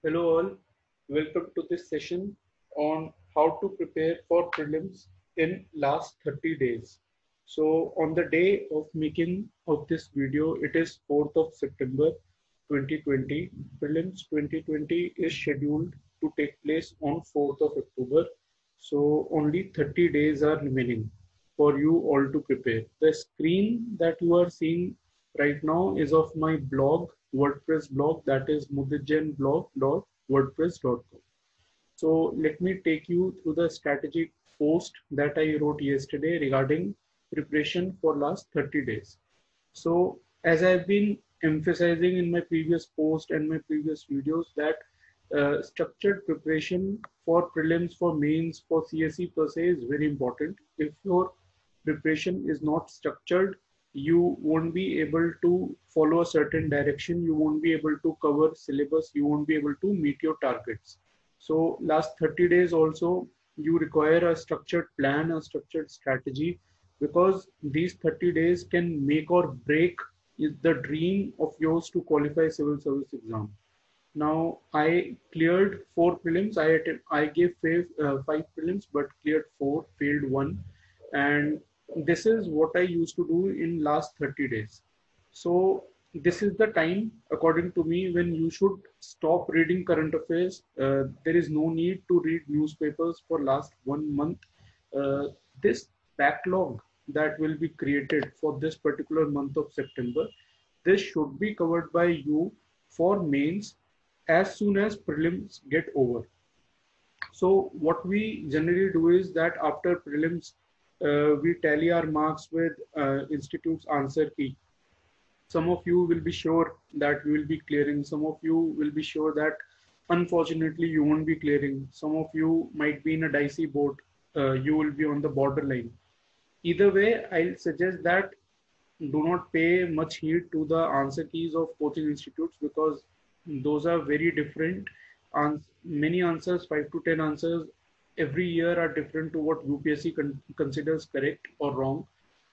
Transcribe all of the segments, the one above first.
Hello all, welcome to this session on how to prepare for prelims in last 30 days. So on the day of making of this video, it is 4th of September 2020. Prelims 2020 is scheduled to take place on 4th of October. So only 30 days are remaining for you all to prepare. The screen that you are seeing right now is of my blog, WordPress blog, that is muditjanblog.wordpress.com. So let me take you through the strategic post that I wrote yesterday regarding preparation for last 30 days. So as I've been emphasizing in my previous post and my previous videos that structured preparation for prelims, for mains, for CSE per se is very important. If your preparation is not structured, you won't be able to follow a certain direction, you won't be able to cover syllabus, you won't be able to meet your targets. So last 30 days also, you require a structured plan, a structured strategy, because these 30 days can make or break the dream of yours to qualify civil service exam. Now I cleared 4 prelims. I gave five prelims, but cleared 4, failed 1, and this is what I used to do in last 30 days. So this is the time, according to me, when you should stop reading current affairs. There is no need to read newspapers for last 1 month. This backlog that will be created for this particular month of September, this should be covered by you for mains as soon as prelims get over. So what we generally do is that after prelims, we tally our marks with institute's answer key. Some of you will be sure that you will be clearing. Some of you will be sure that unfortunately you won't be clearing. Some of you might be in a dicey boat. You will be on the borderline. Either way, I'll suggest that do not pay much heed to the answer keys of coaching institutes, because those are very different. Many answers, 5 to 10 answers every year, are different to what UPSC considers correct or wrong.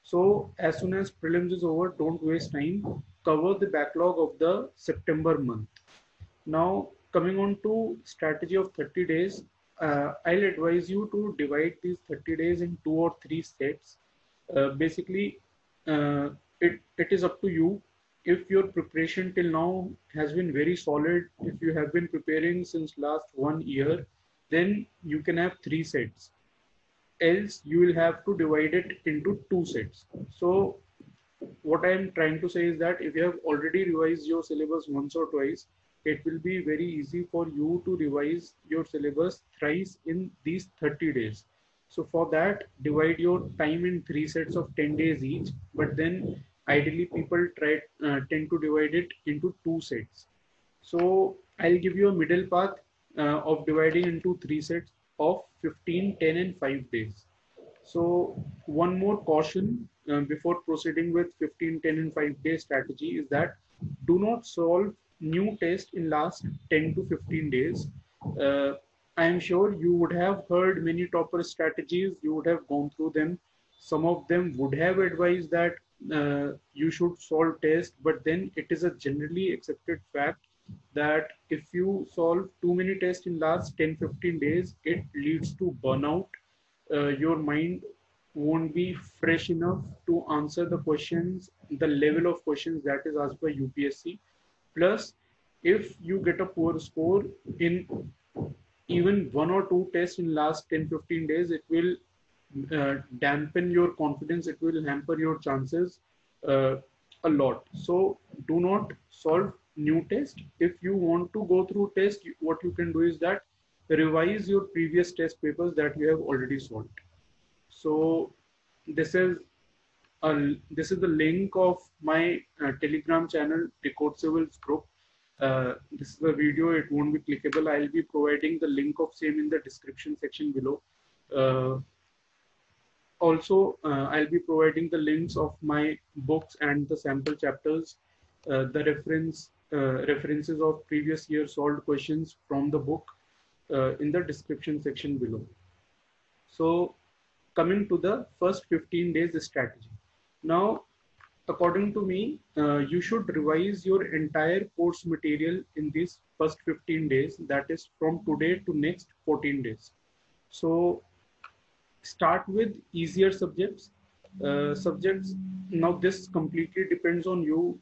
So as soon as prelims is over, don't waste time. Cover the backlog of the September month. Now, coming on to strategy of 30 days, I'll advise you to divide these 30 days in 2 or 3 sets. Basically, uh, it is up to you. If your preparation till now has been very solid, if you have been preparing since last 1 year, then you can have 3 sets. Else, you will have to divide it into 2 sets. So what I am trying to say is that if you have already revised your syllabus once or twice, it will be very easy for you to revise your syllabus thrice in these 30 days. So for that, divide your time in 3 sets of 10 days each, but then ideally people tend to divide it into 2 sets. So I'll give you a middle path of dividing into 3 sets of 15, 10, and 5 days. So one more caution before proceeding with 15, 10, and 5 day strategy is that do not solve new test in last 10 to 15 days. Uh, I am sure you would have heard many topper strategies. You would have gone through them. Some of them would have advised that you should solve test, but then it is a generally accepted fact that if you solve too many tests in last 10, 15 days, it leads to burnout. Your mind won't be fresh enough to answer the questions, the level of questions that is asked by UPSC. Plus, if you get a poor score in even 1 or 2 tests in last 10, 15 days, it will dampen your confidence, it will hamper your chances uh, a lot. So do not solve new test. If you want to go through test, what you can do is that revise your previous test papers that you have already solved. So this is this is the link of my Telegram channel, Decode Civils group. This is a video, it won't be clickable. I'll be providing the link of same in the description section below. Uh, Also, I'll be providing the links of my books and the sample chapters, the references of previous year solved questions from the book in the description section below. So coming to the first 15 days strategy. Now, according to me, you should revise your entire course material in these first 15 days, that is from today to next 14 days. So start with easier subjects. Now this completely depends on you.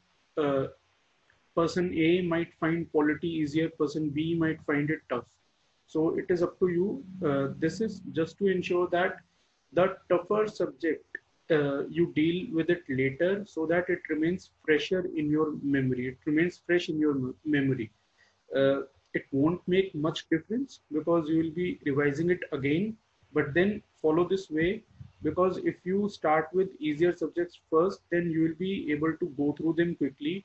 Person A might find polity easier, person B might find it tough. So it is up to you. This is just to ensure that the tougher subject, you deal with it later so that it remains fresher in your memory. It remains fresh in your memory. Uh, it won't make much difference because you will be revising it again, but then follow this way, because if you start with easier subjects first, then you will be able to go through them quickly,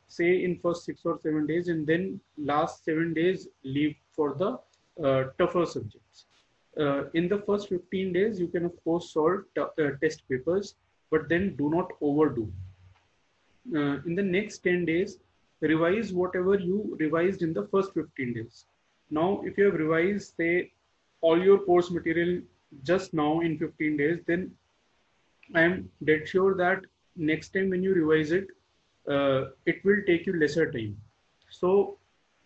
say in first 6 or 7 days, and then last 7 days leave for the tougher subjects. In the first 15 days, you can of course solve test papers, but then do not overdo. In the next 10 days, revise whatever you revised in the first 15 days. Now, if you have revised, say, all your course material just now in 15 days, then I am dead sure that next time when you revise it, it will take you lesser time. So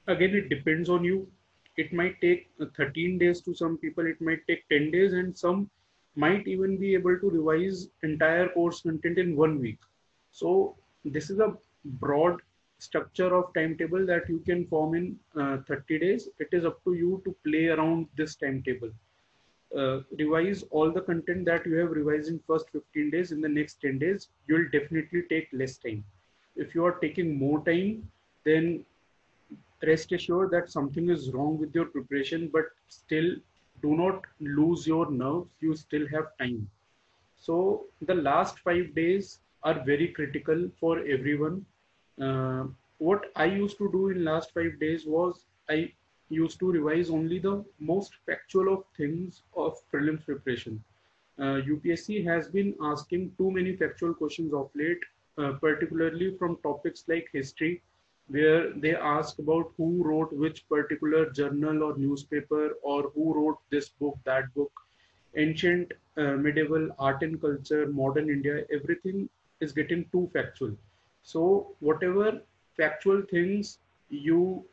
again, it depends on you. It might take 13 days to some people, it might take 10 days, and some might even be able to revise entire course content in 1 week. So this is a broad structure of timetable that you can form in 30 days. It is up to you to play around this timetable. Revise all the content that you have revised in first 15 days. In the next 10 days, you will definitely take less time. If you are taking more time, then rest assured that something is wrong with your preparation, but still do not lose your nerves. You still have time. So the last 5 days are very critical for everyone. What I used to do in last 5 days was I used to revise only the most factual of things of prelims preparation. UPSC has been asking too many factual questions of late, particularly from topics like history, where they ask about who wrote which particular journal or newspaper, or who wrote this book, that book. Ancient, medieval, art and culture, modern India, everything is getting too factual. So whatever factual things you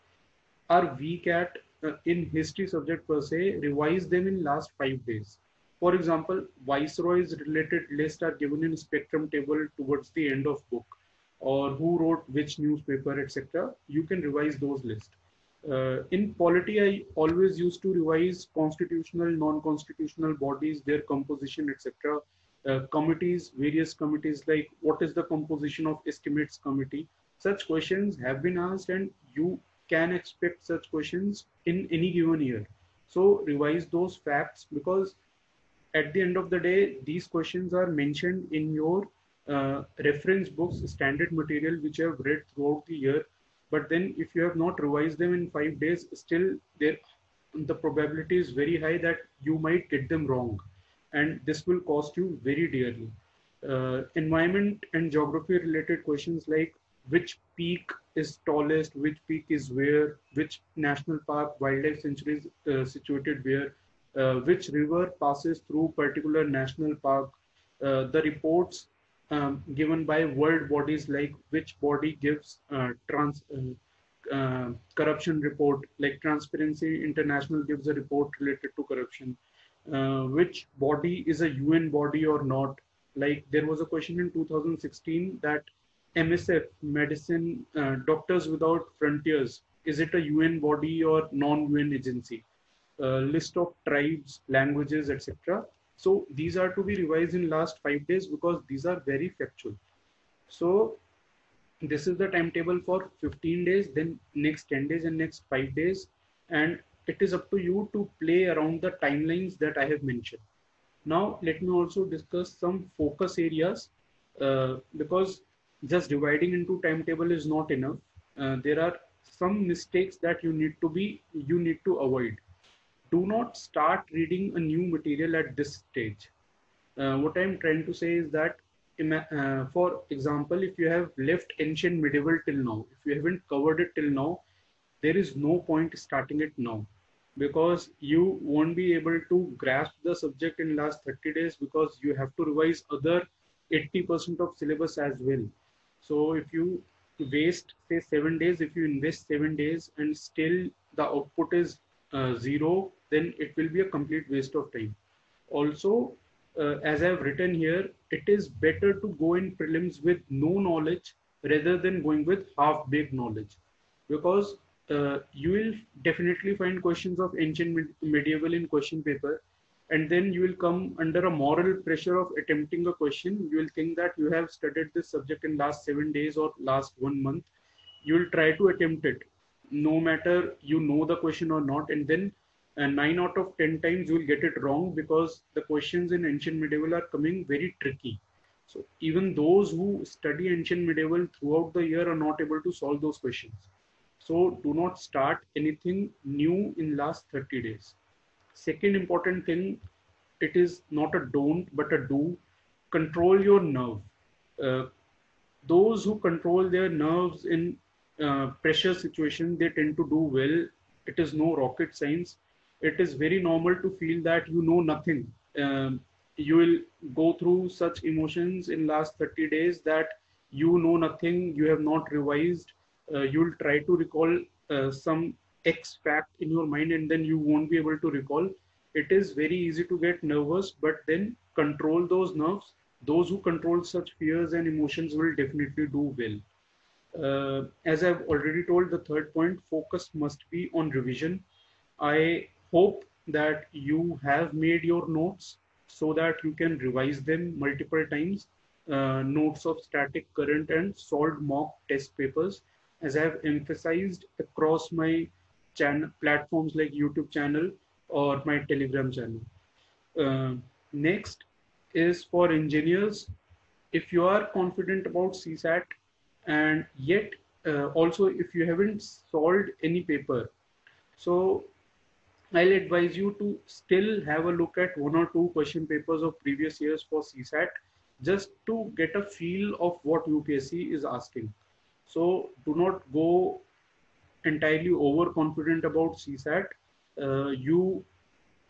are weak at in history subject per se, revise them in last 5 days. For example, viceroys related list are given in spectrum table towards the end of book, or who wrote which newspaper, etc. You can revise those lists. In polity, I always used to revise constitutional, non-constitutional bodies, their composition, etc. Committees, various committees, like what is the composition of estimates committee. Such questions have been asked, and you can expect such questions in any given year. So revise those facts, because at the end of the day, these questions are mentioned in your reference books, standard material, which you have read throughout the year. But then if you have not revised them in 5 days, still there, the probability is very high that you might get them wrong. And this will cost you very dearly. Environment and geography related questions like which peak is tallest, which peak is where, which national park, wildlife sanctuary is situated where, which river passes through particular national park, the reports given by world bodies, like which body gives corruption report, like Transparency International gives a report related to corruption, which body is a UN body or not. Like there was a question in 2016 that MSF, Medicine Doctors Without Frontiers, is it a UN body or non-UN agency? List of tribes, languages, etc. So these are to be revised in last 5 days, because these are very factual. So this is the timetable for 15 days, then next 10 days and next 5 days. And it is up to you to play around the timelines that I have mentioned. Now, let me also discuss some focus areas, because just dividing into timetable is not enough. There are some mistakes that you need to avoid. Do not start reading a new material at this stage. What I'm trying to say is that, for example, if you have left ancient medieval till now, if you haven't covered it till now, there is no point starting it now, because you won't be able to grasp the subject in last 30 days, because you have to revise other 80% of syllabus as well. So if you waste say 7 days, if you invest 7 days and still the output is zero, then it will be a complete waste of time. Also, as I've written here, it is better to go in prelims with no knowledge rather than going with half-baked knowledge, because you will definitely find questions of ancient medieval in question paper, and then you will come under a moral pressure of attempting a question. You will think that you have studied this subject in last 7 days or last 1 month. You will try to attempt it, no matter you know the question or not, and then 9 out of 10 times you will get it wrong, because the questions in ancient medieval are coming very tricky. So even those who study ancient medieval throughout the year are not able to solve those questions. So do not start anything new in last 30 days. Second important thing, it is not a don't but a do. Control your nerve. Uh, those who control their nerves in pressure situation, they tend to do well. It is no rocket science. It is very normal to feel that you know nothing. You will go through such emotions in last 30 days that you know nothing, you have not revised. You will try to recall some X fact in your mind, and then you won't be able to recall. It is very easy to get nervous, but then control those nerves. Those who control such fears and emotions will definitely do well. As I've already told, the third point, focus must be on revision. I hope that you have made your notes so that you can revise them multiple times. Notes of static, current, and solved mock test papers, as I have emphasized across my channel platforms like YouTube channel or my Telegram channel. Uh, Next is for engineers. If you are confident about CSAT, and yet also if you haven't solved any paper, so I'll advise you to still have a look at one or two question papers of previous years for CSAT, just to get a feel of what UPSC is asking. So do not go entirely overconfident about CSAT. You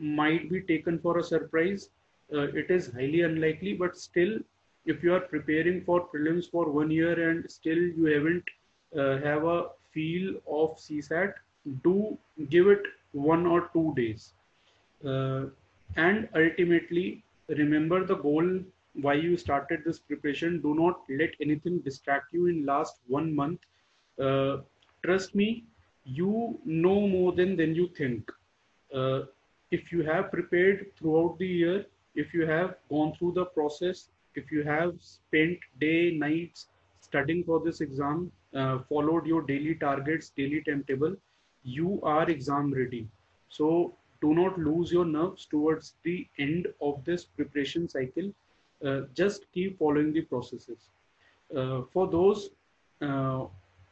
might be taken for a surprise. It is highly unlikely, but still, if you are preparing for prelims for 1 year and still you haven't have a feel of CSAT, do give it 1 or 2 days. Uh, and ultimately, remember the goal why you started this preparation. Do not let anything distract you in last 1 month. Uh, Trust me, you know more than you think. Uh, if you have prepared throughout the year, if you have gone through the process, if you have spent day, nights studying for this exam, followed your daily targets, daily timetable, you are exam ready. So do not lose your nerves towards the end of this preparation cycle. Just keep following the processes. For those uh,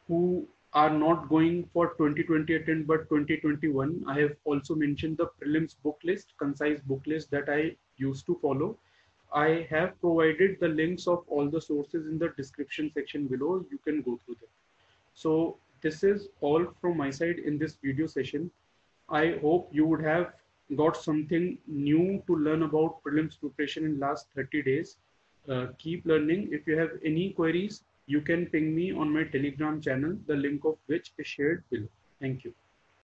who are not going for 2020 attempt but 2021, I have also mentioned the prelims book list, concise book list that I used to follow. I have provided the links of all the sources in the description section below. You can go through them. So this is all from my side in this video session. I hope you would have got something new to learn about prelims preparation in last 30 days. Keep learning. If you have any queries, you can ping me on my Telegram channel, the link of which is shared below. Thank you.